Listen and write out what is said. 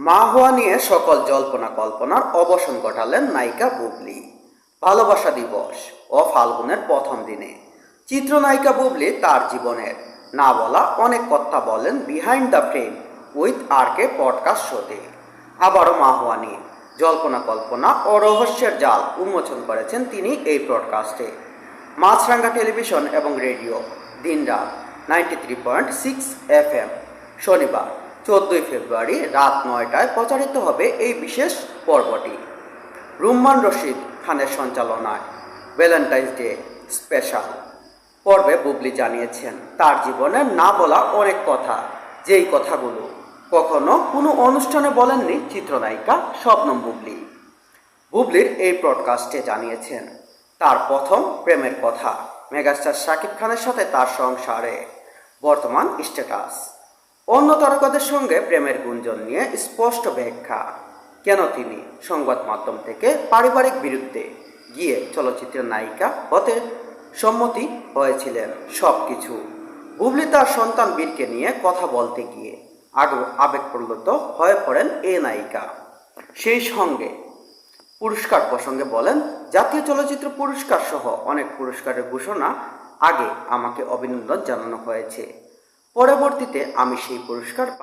মা হওয়া নিয়ে সকল জল্পনা কল্পনার অবসান ঘটালেন নায়িকা বুবলি। ভালোবাসা দিবস ও ফাল্গুনের প্রথম দিনে চিত্রনায়িকা বুবলি তার জীবনের না বলা অনেক কথা বলেন behind the frame with RK podcast শোতে। আবারও মা হওয়া নিয়ে জল্পনা কল্পনা ও রহস্যের জাল উন্মোচন করেছেন তিনি এই ব্রডকাস্টে। মাছরাঙ্গা টেলিভিশন এবং রেডিও দিনরাত 93.6 FM শনিবার 14 ফেব্রুয়ারি রাত 9টায় প্রচারিত হবে এই বিশেষ পর্বটি। রুম্মান রশিদ খানের সঞ্চালনায় ভ্যালেন্টাইন্স ডে স্পেশাল পর্বে বুবলি জানিয়েছেন তার জীবনের না বলা অনেক কথা, যেই কথাগুলো কখনো কোনো অনুষ্ঠানে বলেননি চিত্রনায়িকা শবনম বুবলি। বুবলির এই ব্রডকাস্টে জানিয়েছেন তার প্রথম প্রেমের কথা, মেগাস্টার শাকিব খানের সাথে তার সংসারে বর্তমান স্ট্যাটাস, অন্য তারকাদের সঙ্গে প্রেমের গুঞ্জন নিয়ে স্পষ্ট ব্যাখ্যা, কেন তিনি সংবাদ মাধ্যম থেকে পারিবারিক বিরুদ্ধে গিয়ে চলচ্চিত্রের নায়িকা হতে সম্মতি হয়েছিলেন, সব কিছু। বুবলি তার সন্তান বীরকে নিয়ে কথা বলতে গিয়ে আবেগপ্রবণ হয়ে পড়েন এ নায়িকা। সেই সঙ্গে পুরস্কার প্রসঙ্গে বলেন, জাতীয় চলচ্চিত্র পুরস্কার সহ অনেক পুরস্কারের ঘোষণা আগে আমাকে অভিনন্দন জানানো হয়েছে, পরবর্তীতে আমি সেই পুরস্কার